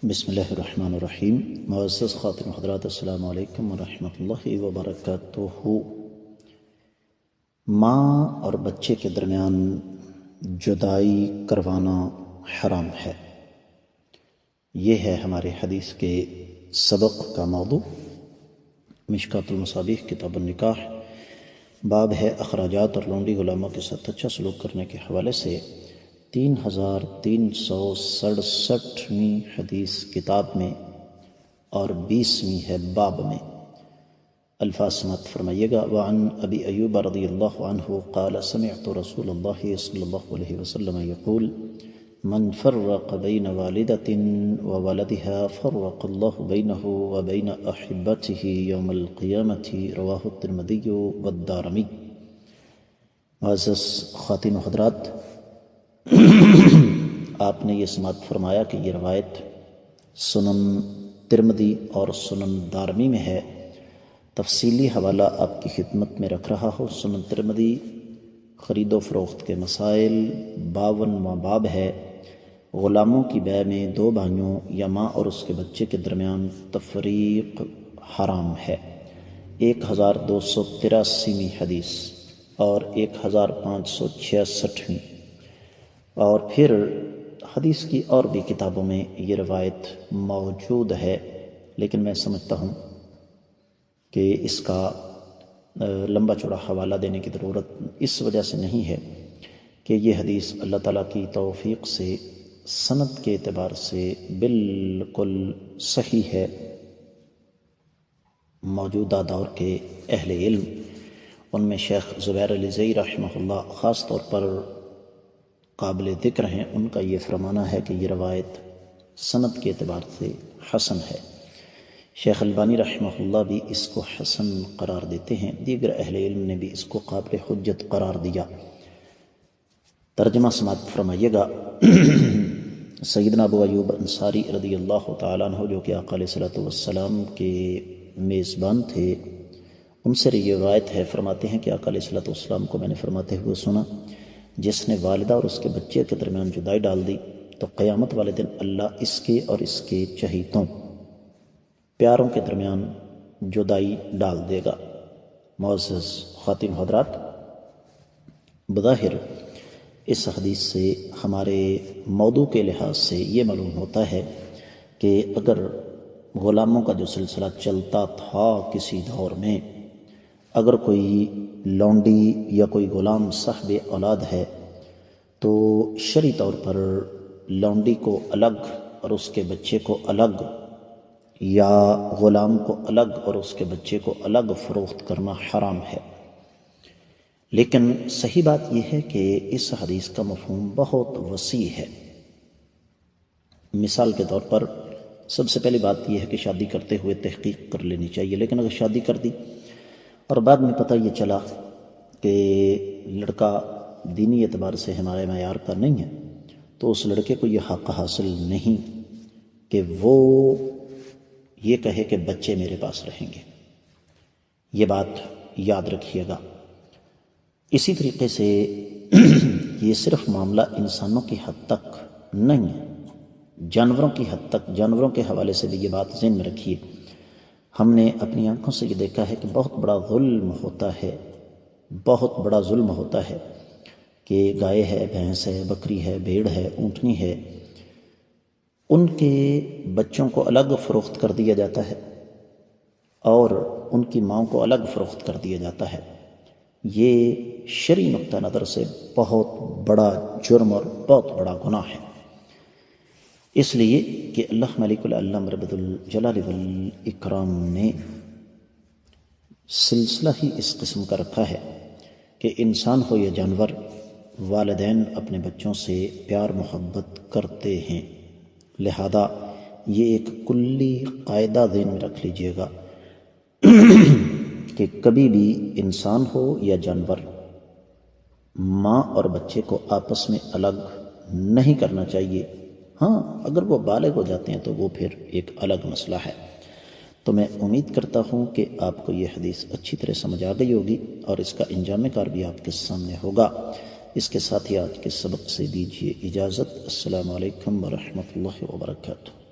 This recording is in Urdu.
بسم اللہ الرحمن الرحیم۔ معزز خاتم حضرات، السلام علیکم ورحمۃ اللہ وبرکاتہ۔ ماں اور بچے کے درمیان جدائی کروانا حرام ہے، یہ ہے ہمارے حدیث کے سبق کا موضوع۔ مشکوٰۃ المصابیح کتاب النکاح، باب ہے اخراجات اور لونڈی غلاموں کے ساتھ اچھا سلوک کرنے کے حوالے سے 3367ویں حدیث کتاب میں اور 20ویں ہے باب میں۔ الفاظ سماعت فرمائیے گا۔ وعن ابی ایوب رضی اللہ عنہ قال سمعت رسول اللہ صلی اللہ علیہ وسلم یقول من فرق بین والدۃ وولدها فرق اللہ بینہ وبین احبتہ یوم القیامۃ، رواہ الترمذی والدارمی۔ معزز خواتین و حضرات، آپ نے یہ سماعت فرمایا کہ یہ روایت سنن ترمذی اور سنن دارمی میں ہے۔ تفصیلی حوالہ آپ کی خدمت میں رکھ رہا ہوں۔ سنن ترمذی خرید و فروخت کے مسائل 52واں باب ہے۔ غلاموں کی بیع میں دو بھائیوں یا ماں اور اس کے بچے کے درمیان تفریق حرام ہے۔ 1283ویں حدیث اور 1566ویں۔ اور پھر حدیث کی اور بھی کتابوں میں یہ روایت موجود ہے، لیکن میں سمجھتا ہوں کہ اس کا لمبا چوڑا حوالہ دینے کی ضرورت اس وجہ سے نہیں ہے کہ یہ حدیث اللہ تعالیٰ کی توفیق سے سند کے اعتبار سے بالکل صحیح ہے۔ موجودہ دور کے اہل علم، ان میں شیخ زبیر علی زئی رحمہ اللہ خاص طور پر قابل ذکر ہیں۔ ان کا یہ فرمانا ہے کہ یہ روایت سند کے اعتبار سے حسن ہے۔ شیخ البانی رحمہ اللہ بھی اس کو حسن قرار دیتے ہیں، دیگر اہل علم نے بھی اس کو قابل حجت قرار دیا۔ ترجمہ سماعت فرمائیے گا۔ سیدنا ابو ایوب انصاری رضی اللہ تعالیٰ عنہ، جو کہ آقا علیہ الصلوۃ والسلام کے میزبان تھے، ان سے یہ روایت ہے، فرماتے ہیں کہ آقا علیہ الصلوۃ والسلام کو میں نے فرماتے ہوئے سنا، جس نے والدہ اور اس کے بچے کے درمیان جدائی ڈال دی تو قیامت والے دن اللہ اس کے اور اس کے چہیتوں پیاروں کے درمیان جدائی ڈال دے گا۔ معزز خواتین حضرات، بظاہر اس حدیث سے ہمارے موضوع کے لحاظ سے یہ معلوم ہوتا ہے کہ اگر غلاموں کا جو سلسلہ چلتا تھا کسی دور میں، اگر کوئی لونڈی یا کوئی غلام صاحب اولاد ہے تو شرعی طور پر لونڈی کو الگ اور اس کے بچے کو الگ، یا غلام کو الگ اور اس کے بچے کو الگ فروخت کرنا حرام ہے۔ لیکن صحیح بات یہ ہے کہ اس حدیث کا مفہوم بہت وسیع ہے۔ مثال کے طور پر سب سے پہلی بات یہ ہے کہ شادی کرتے ہوئے تحقیق کر لینی چاہیے، لیکن اگر شادی کر دی اور بعد میں پتہ یہ چلا کہ لڑکا دینی اعتبار سے ہمارے معیار کا نہیں ہے، تو اس لڑکے کو یہ حق حاصل نہیں کہ وہ یہ کہے کہ بچے میرے پاس رہیں گے۔ یہ بات یاد رکھیے گا۔ اسی طریقے سے یہ صرف معاملہ انسانوں کی حد تک نہیں ہے، جانوروں کی حد تک، جانوروں کے حوالے سے بھی یہ بات ذہن میں رکھیے۔ ہم نے اپنی آنکھوں سے یہ دیکھا ہے کہ بہت بڑا ظلم ہوتا ہے، بہت بڑا ظلم ہوتا ہے کہ گائے ہے، بھینس ہے، بکری ہے، بھیڑ ہے، اونٹنی ہے، ان کے بچوں کو الگ فروخت کر دیا جاتا ہے اور ان کی ماں کو الگ فروخت کر دیا جاتا ہے۔ یہ شرعی نقطہ نظر سے بہت بڑا جرم اور بہت بڑا گناہ ہے، اس لیے کہ اللہ ملک العلم رب الجلال والاکرام نے سلسلہ ہی اس قسم کا رکھا ہے کہ انسان ہو یا جانور، والدین اپنے بچوں سے پیار محبت کرتے ہیں۔ لہذا یہ ایک کلی قاعدہ ذہن میں رکھ لیجئے گا کہ کبھی بھی انسان ہو یا جانور، ماں اور بچے کو آپس میں الگ نہیں کرنا چاہیے۔ ہاں، اگر وہ بالغ ہو جاتے ہیں تو وہ پھر ایک الگ مسئلہ ہے۔ تو میں امید کرتا ہوں کہ آپ کو یہ حدیث اچھی طرح سمجھ آ گئی ہوگی اور اس کا انجام کار بھی آپ کے سامنے ہوگا۔ اس کے ساتھ ہی آج کے سبق سے دیجیے اجازت۔ السلام علیکم ورحمۃ اللہ وبرکاتہ۔